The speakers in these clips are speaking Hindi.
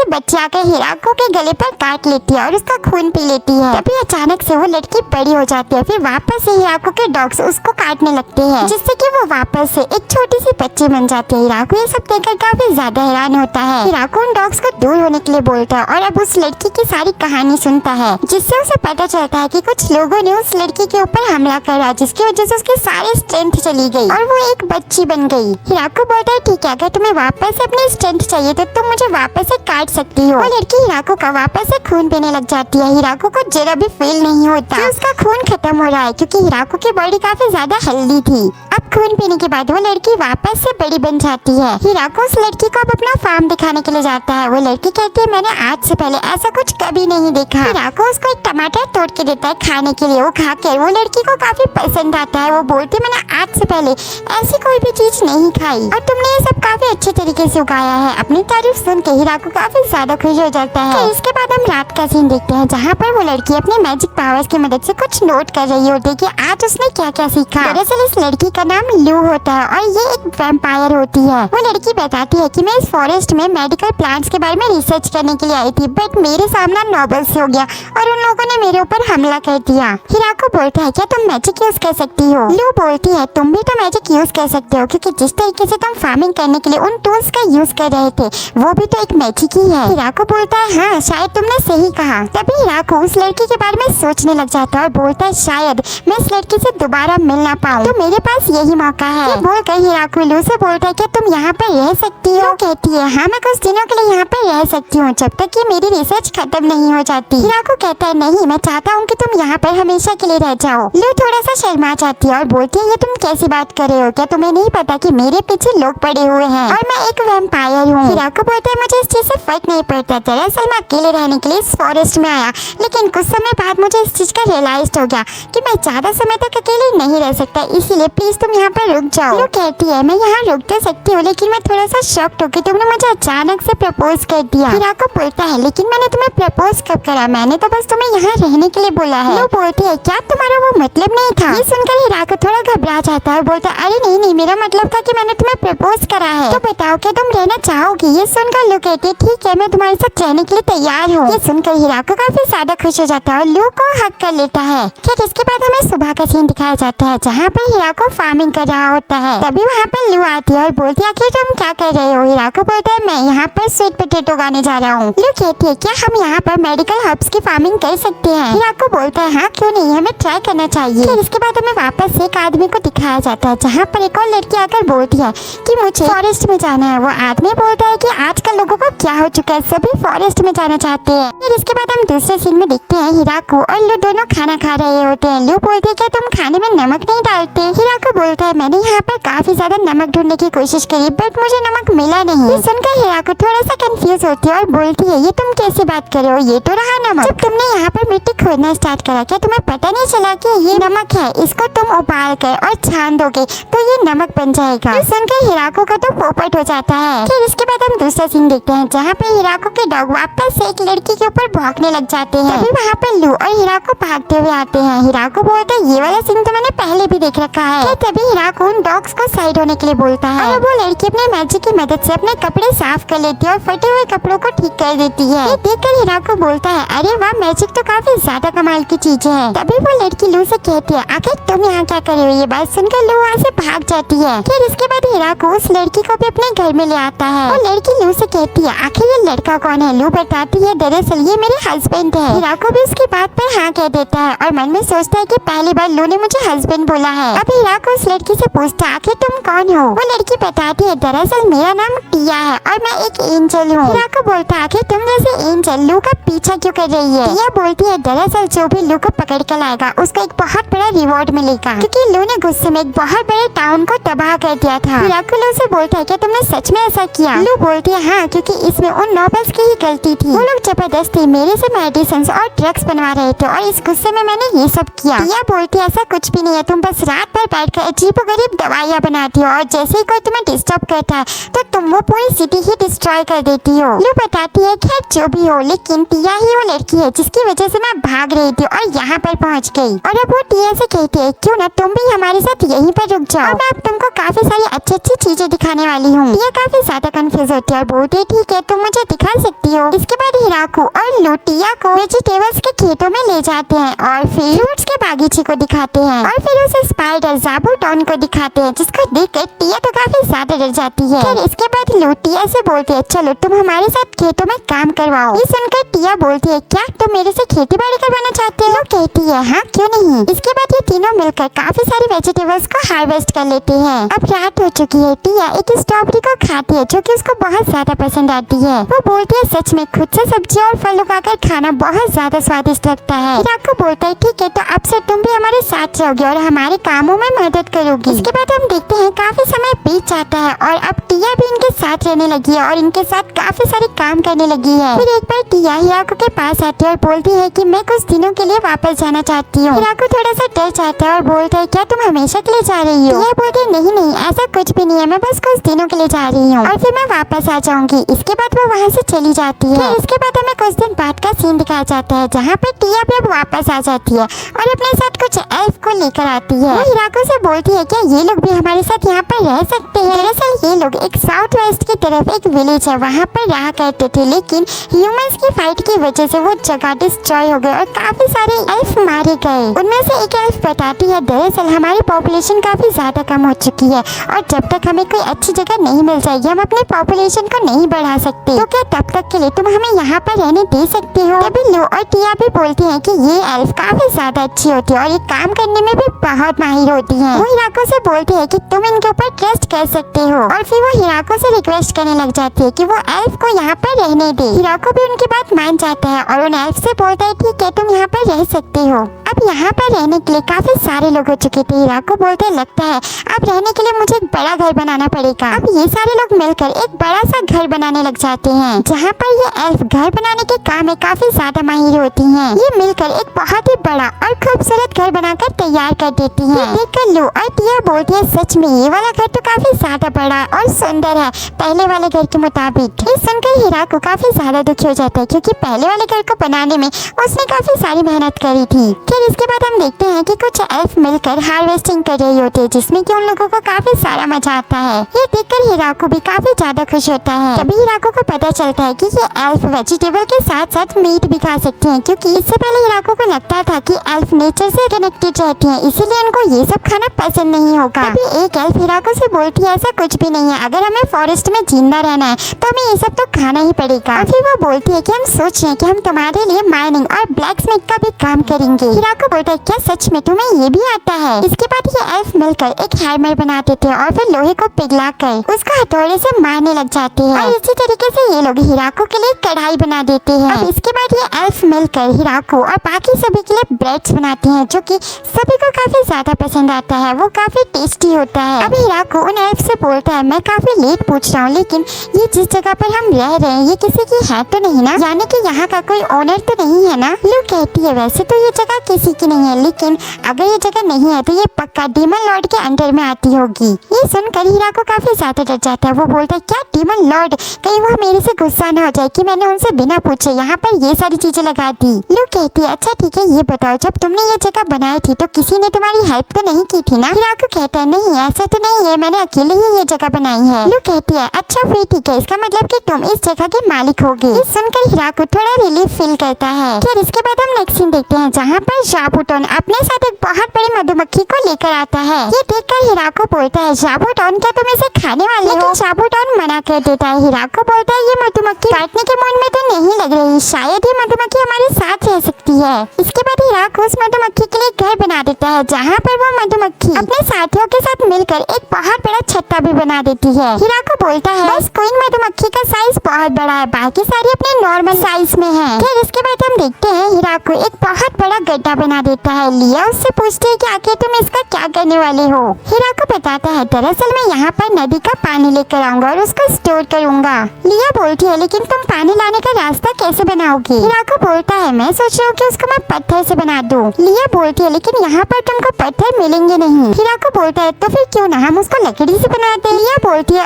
बच्ची आकर हिराको के गले पर काट लेती है और उसका खून पी लेती है। तभी अचानक से वो लड़की बड़ी हो जाती है। फिर वापस से हिराको के डॉग्स उसको काटने लगते हैं, जिससे कि वो वापस से एक छोटी सी बच्ची बन जाती है। हिराको ये सब देखकर काफी ज्यादा हैरान होता है। हिराको उन डॉग्स को दूर होने के लिए बोलता है और अब उस लड़की की सारी कहानी सुनता है, जिससे उसे पता चलता है कि कुछ लोगों ने उस लड़की के ऊपर हमला करा, जिसकी वजह से उसकी सारी स्ट्रेंथ चली गई और वो एक बच्ची बन गई। हिराको बोलता है ठीक है, अगर तुम्हें वापस से अपनी स्ट्रेंथ चाहिए तो तुम मुझे वापस से काट सकती हो। वो लड़की हिराको का वापस से खून पीने लग जाती है। हिराको को जरा भी फील नहीं होता कि उसका खून खत्म हो रहा है, क्योंकि हिराको की बॉडी काफी ज्यादा हेल्दी थी। अब खून पीने के बाद वो लड़की वापस से बड़ी बन जाती है। हिराको उस लड़की को अब अपना फार्म दिखाने के लिए जाता है। वो लड़की कहती है मैंने आज से पहले ऐसा कुछ कभी नहीं देखा। हिराको उसको एक टमाटर तोड़ के देता है खाने के लिए। वो खाकर वो लड़की को काफी पसंद आता है। वो बोलती मैंने आज से पहले ऐसी कोई भी चीज नहीं खाई और तुमने ये सब काफी अच्छे तरीके से उगाया है। अपनी तारीफ सुन के हिराको काफी ज्यादा खुश हो जाता है। तो इसके बाद हम रात का सीन देखते हैं, जहाँ पर वो लड़की अपनी मैजिक पावर्स की मदद से कुछ नोट कर रही होती है कि आज उसने क्या क्या सीखा। दरअसल इस लड़की का नाम लू होता है और ये एक वैम्पायर होती है। वो लड़की बताती है कि मैं इस फॉरेस्ट में मेडिकल प्लांट्स के बारे में रिसर्च करने के लिए आई थी, बट मेरे सामना नॉबल्स हो गया और उन लोगों ने मेरे ऊपर हमला कर दिया। हिराको बोलता है क्या तुम मैजिक यूज कर सकती हो? लू बोलती है तुम भी तो मैजिक यूज कर सकते हो, क्योंकि जिस तरीके से तुम फार्मिंग करने के लिए उन टूल्स का यूज कर रहे थे वो भी तो एक मैजिक ही है। हिराको बोलता है हाँ शायद तुमने सही कहा। तभी हिराको उस लड़की के बारे में सोचने लग जाता है और बोलता है शायद मैं इस लड़की से दोबारा मिल ना पाऊँ, तो मेरे पास यही मौका है। ये बोलकर हिराको लू से बोलता है क्या तुम यहाँ पर रह सकती हो? कहती है हाँ मैं कुछ दिनों के लिए यहाँ पर रह सकती हूँ, जब तक कि मेरी रिसर्च खत्म नहीं हो जाती। हिराको कहता है नहीं, मैं चाहता हूँ कि तुम यहाँ पर हमेशा के लिए रह जाओ। लू थोड़ा सा शर्मा जाती है और बोलती है ये तुम कैसी बात कर रहे हो? क्या तुम्हें नहीं पता कि मेरे पीछे लोग पड़े हुए हैं और मैं एक वैम्पायर हूँ? हिराको बोलता है मुझे इस चीज से फर्क नहीं पड़ता। दरअसल मैं अकेले रहने के लिए इस फॉरेस्ट में आया, लेकिन कुछ समय बाद मुझे इस चीज का रियलाइज हो गया कि मैं ज्यादा समय तक अकेले नहीं रह सकता, इसीलिए प्लीज तुम यहाँ पर रुक जाओ। लू कहती है मैं यहाँ रुक तो सकती हूँ, लेकिन मैं थोड़ा सा शॉक्ड हूँ कि तुमने मुझे अचानक से प्रपोज कर दिया। हिराको बोलता है लेकिन मैंने तुम्हें प्रपोज कब करा? मैंने तो बस तुम्हें यहाँ रहने के लिए बोला है। लू बोलती है क्या तुम्हारा वो मतलब नहीं था? ये सुनकर हिराको थोड़ा घबरा जाता है और बोलता है अरे नहीं, मेरा मतलब था कि मैंने तुम्हें प्रपोज करा है, तो बताओ क्या तुम रहना चाहोगी? ये सुनकर लू कहती है ठीक है, मैं तुम्हारे साथ रहने के लिए तैयार हूँ। ये सुनकर हिराको काफी ज्यादा खुश हो जाता है और लू को हक कर लेता है। फिर इसके बाद हमें सुबह का सीन दिखाया जाता है, जहाँ पर हिराको फार्मिंग कर रहा होता है। तभी वहाँ पर लू आती है और बोलती है आखिर तुम क्या कर रहे हो? हिराको बोलता है मैं यहाँ पर स्वीट पोटैटो उगाने जा रहा हूँ। लू कहती है क्या हम यहाँ पर मेडिकल हर्ब्स की फार्मिंग कर सकते हैं? हिराको बोलता है हाँ क्यों नहीं, हमें ट्राई करना चाहिए। फिर इसके बाद हमें वापस एक आदमी को दिखाया जाता है, जहाँ पर एक और लड़की आकर बोलती है कि मुझे फॉरेस्ट में जाना है। वो आदमी बोलता है कि आजकल लोगों को क्या हो चुका है, सभी फॉरेस्ट में जाना चाहते हैं। फिर इसके बाद हम दूसरे सीन में देखते हैं हिराको और लू दोनों खाना खा रहे होते हैं। लू बोलती है क्या तुम खाने में नमक नहीं डालते? हिराको बोलता है मैंने यहाँ पर काफी ज्यादा नमक ढूंढने की कोशिश करी, बट मुझे नमक मिला नहीं। ये सुनकर हिराको थोड़ा सा कंफ्यूज होती है और बोलती है ये तुम कैसे बात कर रहे हो, ये तो रहा नमक। जब तुमने यहाँ पर मिट्टी खोदना स्टार्ट करा, क्या तुम्हें पता नहीं चला कि ये नमक है? इसको तुम उबाल कर और छान दोगे तो ये नमक बन जाएगा। ये सुनकर हिराको का तो पोपट हो जाता है। फिर इसके बाद हम दूसरा सीन देखते हैं, जहाँ पे हिराको के डॉग वापस से एक लड़की के ऊपर भौंकने लग जाते हैं। तभी वहाँ पे लू और हिराको भागते हुए आते हैं। हिराको बोलता है ये वाला सीन तो मैंने पहले भी देख रखा है। तभी हिराको उन डॉग्स को साइड होने के लिए बोलता है और वो लड़की अपने मैजिक की मदद से अपने कपड़े साफ कर लेती है और फटे हुए कपड़ों को ठीक कर देती है। ये देखकर हिराको बोलता है अरे वाह, मैजिक तो काफी ज्यादा कमाल की चीज है। तभी वो लड़की लू से कहती है आखिर तुम यहाँ क्या कर रहे हो? ये बात सुनकर लू वहाँ से भाग जाती है। फिर इसके बाद हिराको उस लड़की को भी अपने घर में ले आता है। वो लड़की लू से कहती है आखिर ये लड़का कौन है? लू बताती है दरअसल ये मेरे हस्बैंड है। हिराको भी उसकी बात पर हाँ कह देता है और मन में सोचता है कि पहली बार लू ने मुझे हस्बैंड बोला है। अब हिराको उस लड़की से पूछता है आखिर तुम कौन हो? वो लड़की बताती है दरअसल मेरा नाम टिया है और मैं एक एंजल हूँ। हिराको बोलता है आखिर तुम जैसे एंजल लू का पीछा क्यों कर रही है? टिया बोलती है दरअसल जो भी लू को पकड़ कर लाएगा उसको एक बहुत बड़ा रिवॉर्ड मिलेगा, क्योंकि लू ने गुस्से में एक बहुत बड़े टाउन को तबाह कर दिया था। हिराको लू से बोलता है क्या तुमने सच में ऐसा किया? लू बोलती है हाँ, क्योंकि इसमें उन नॉबल्स की ही गलती थी। वो लोग जबरदस्ती मेरे से मेडिसिन और ड्रग्स बनवा रहे थे और इस गुस्से में मैंने ये सब किया। टिया बोलती है ऐसा कुछ भी नहीं है, तुम बस रात भर बैठकर अजीब गरीब दवाइयाँ बनाती हो और जैसे ही कोई तुम्हें डिस्टर्ब करता है तो तुम वो पूरी सिटी ही डिस्ट्रॉय कर देती हो। लू बताती है खैर जो भी हो, लेकिन टिया ही वो लड़की है जिसकी वजह से मैं भाग रही थी और यहाँ पर पहुँच गई। और अब वो टिया से कहती है क्यों ना तुम भी हमारे साथ यहीं पर रुक जाओ, मैं अब तुमको काफी सारी अच्छी अच्छी चीजें दिखाने वाली हूँ। टिया काफी ज्यादा कंफ्यूज होती है और बोलती है ठीक है तुम मुझे दिखा सकती हो। इसके बाद हिराकू और लू टिया को वेजिटेबल्स के खेतों में ले जाते हैं और फिर फ्रूट्स के बागीचे को दिखाते हैं और फिर उसे स्पाइडर ज़ाबूटन को दिखाते हैं, जिसको देखकर टिया तो काफी ज्यादा डर जाती है। फिर इसके बाद लू टिया से बोलती है चलो तुम हमारे साथ खेतों में काम करवाओ। ये सुनकर टिया बोलती है क्या तुम मेरे से खेती बाड़ी करवाना चाहते हो? कहती है हाँ क्यों नहीं। इसके बाद ये तीनों मिलकर काफी सारी वेजिटेबल्स को हार्वेस्ट कर लेते हैं। अब रात हो चुकी है। टिया एक स्ट्रॉबेरी को खाती है जो कि उसको बहुत ज्यादा पसंद आती है। वो बोलती है सच में खुद से सब्जी और फल उगाकर खाना बहुत ज्यादा स्वादिष्ट लगता है। हिराकू बोलता है ठीक है तो अब से तुम भी हमारे साथ रहोगी और हमारे कामों में मदद करोगी। इसके बाद हम देखते हैं काफी समय बीत जाता है और अब टिया भी इनके साथ रहने लगी है और इनके साथ काफी सारे काम करने लगी है। फिर एक बार टिया हिराकू के पास आती है और बोलती है कि मैं कुछ दिनों के लिए वापस जाना चाहती हूँ। हिराकू थोड़ा सा डर जाता है और बोलता है क्या तुम हमेशा के लिए जा रही हो? टिया बोलती है नहीं नहीं ऐसा कुछ भी नहीं है, मैं बस कुछ दिनों के लिए जा रही हूँ और फिर मैं वापस आ जाऊंगी। इसके बाद वो वहाँ से चली जाती है। इसके बाद हमें कुछ दिन बाद का सीन दिखाया जाता है जहाँ पे टिया भी अब वापस आ जाती है और अपने साथ कुछ एल्फ को लेकर आती है। वो हिराकू से बोलती है क्या ये लोग भी हमारे साथ यहाँ पर रह सकते हैं? दरअसल ये लोग एक साउथ वेस्ट की तरफ एक विलेज है वहाँ पर रहा करते थे, लेकिन ह्यूमंस की फाइट की वजह से वो जगह डिस्ट्रॉय हो गई और काफी सारे एल्फ मारे गए। उनमें से एक एल्फ बताती है दरअसल हमारी पॉपुलेशन काफी ज्यादा कम हो चुकी है और जब तक हमें कोई अच्छी जगह नहीं मिल जाएगी हम अपनी पॉपुलेशन को नहीं बढ़ा सकते, तो क्या तब तक के लिए तुम हमें यहाँ पर रहने दे सकते हो? तभी लू और टिया भी बोलती हैं कि ये एल्फ काफी ज्यादा अच्छी होती है और ये काम करने में भी बहुत माहिर होती हैं। वो हिराकू से बोलते हैं कि तुम इनके ऊपर ट्रस्ट कर सकते हो और फिर वो हिराकू से रिक्वेस्ट करने लग जाती है कि वो एल्फ को यहाँ पर रहने दे। हिराकू भी उनकी बात मान जाता है और उन एल्फ से बोलता है ठीक है तुम यहाँ पर रह सकते हो। अब यहाँ पर रहने के लिए काफी सारे लोग हो चुके थे। हिराकू बोलते लगता है अब रहने के लिए मुझे एक बड़ा घर बनाना पड़ेगा। अब ये सारे लोग मिलकर एक बड़ा सा घर बनाने लग जाते हैं जहाँ पर ये एल्फ घर बनाने के काम में काफी ज्यादा माहिर होती हैं। ये मिलकर एक बहुत ही बड़ा और खूबसूरत घर बनाकर तैयार कर देती हैं। देखकर लू और टिया बोलती है सच में ये वाला घर तो काफी ज्यादा बड़ा और सुंदर है पहले वाले घर के मुताबिक। ये सुनकर हिराकू काफी ज्यादा दुखी हो जाता है क्योंकि पहले वाले घर को बनाने में उसने काफी सारी मेहनत करी थी। फिर इसके बाद हम देखते हैं कि कुछ एल्फ मिलकर हार्वेस्टिंग कर रही होती है जिसमें कि उन लोगों को काफी सारा मजा आता है। ये देखकर हिराकू भी काफी ज्यादा खुश होता है। तभी हिराकू को पता चलता है कि ये एल्फ वेजिटेबल के साथ साथ मीट भी खा सकते हैं क्योंकि इससे पहले हिराकू को लगता था कि एल्फ नेचर से कनेक्टेड रहती हैं, इसीलिए उनको ये सब खाना पसंद नहीं होगा। तभी एक एल्फ हिराकू से बोलती है ऐसा कुछ भी नहीं है, अगर हमें फॉरेस्ट में जिंदा रहना है तो हमें ये सब तो खाना ही पड़ेगा। और फिर वो बोलती है कि हम सोच रहे हैं कि हम तुम्हारे लिए माइनिंग और ब्लैक स्मिथ का भी काम करेंगे। हिराकू बोलता है क्या सच में तुम्हें ये भी आता है? इसके बाद ये एल्फ मिलकर एक हैमर बनाते थे और फिर लोहे को पिघलाकर उसको हथौड़े से मारने लग जाते हैं और इसी तरीके से ये लोग हिराकू के लिए कढ़ाई बना देते हैं। अब इसके बाद ये एल्फ मिलकर हिराकू और बाकी सभी के लिए ब्रेड्स बनाते हैं जो कि सभी को काफी ज्यादा पसंद आता है, वो काफी टेस्टी होता है। अब हिराकू उन एल्फ से बोलता है मैं काफी लेट पूछ रहा हूँ लेकिन ये जिस जगह पर हम रह रहे हैं ये किसी की है तो नहीं ना, यानी कि यहाँ का कोई ओनर तो नहीं है ना? लू कहती है वैसे तो ये जगह किसी की नहीं है, लेकिन अगर ये जगह नहीं है तो ये पक्का डीमन लॉर्ड के अंडर में आती होगी। ये सुनकर हिराकू काफी ज्यादा डर जाता है। वो बोलता है क्या डीमन लॉर्ड, कहीं वो मेरे से गुस्सा न हो जाए कि मैंने उनसे बिना पूछे यहाँ पर ये सारी चीजें लगा दी। लू कहती है अच्छा ठीक है ये बताओ जब तुमने ये जगह बनाई थी तो किसी ने तुम्हारी हेल्प तो नहीं की थी ना? हिराकू कहता है नहीं ऐसा तो नहीं है, मैंने अकेले ही ये जगह बनाई है। लू कहती है अच्छा फिर ठीक है, इसका मतलब कि तुम इस जगह के मालिक होगे। ये सुनकर हिराकू थोड़ा रिलीफ फील करता है। फिर इसके बाद हम नेक्स्ट सीन देखते हैं जहाँ पर ज़ाबूटन अपने साथ एक बहुत बड़ी मधुमक्खी को लेकर आता है। ये देखकर हिराकू बोलता है ज़ाबूटन क्या तुम इसे खाने वाले हो? लेकिन ज़ाबूटन मना कर देता है। हिराकू बोलता है ये मधुमक्खी काटने के मूड में तो नहीं लग रही, शायद ये मधुमक्खी हमारे साथ रह सकती है। इसके बाद हिराकू उस मधुमक्खी के लिए घर बना देता है जहाँ पर वो मधुमक्खी अपने साथियों के साथ मिलकर एक बहुत बड़ा छत्ता भी बना देती है। हिराकू बोलता है बस क्वीन मधुमक्खी का साइज बहुत बड़ा है, बाकी सारी अपने नॉर्मल साइज में है। फिर इसके बाद हम देखते हैं हिराकू एक बहुत बड़ा गड्ढा बना देता है। लिया उससे पूछती है कि आखिर तुम इसका क्या करने वाले हो? हिराकू बताता है दरअसल मैं यहाँ पर नदी का पानी लेकर आऊंगा और उसको स्टोर करूंगा। लिया बोलती है लेकिन तुम पानी लाने का रास्ता कैसे बनाओगी? हिराको बोलता है मैं सोच रहा हूँ कि उसको मैं पत्थर से बना दूँ। लिया बोलती है लेकिन यहाँ पर तुमको पत्थर मिलेंगे नहीं। हिराको बोलता है तो फिर क्यों ना हम उसको लकड़ी से बनाते। लिया बोलती है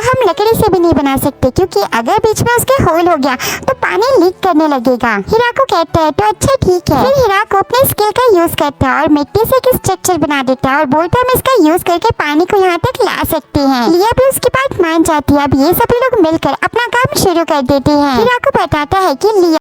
हम लकड़ी से भी नहीं बना सकते क्योंकि अगर बीच में उसके होल हो गया तो पानी लीक करने लगेगा। हिराको कहता है तो अच्छा ठीक है। फिर हिराको अपने स्किल का यूज करता है और मिट्टी से एक स्ट्रक्चर बना देता है और बोलता है हम इसका यूज करके पानी को यहाँ तक ला सकते हैं। लिया भी उसकी बात मान जाती है। अब ये सभी लोग मिलकर अपना काम शुरू कर देते हैं। हिराको बताता है कि लिया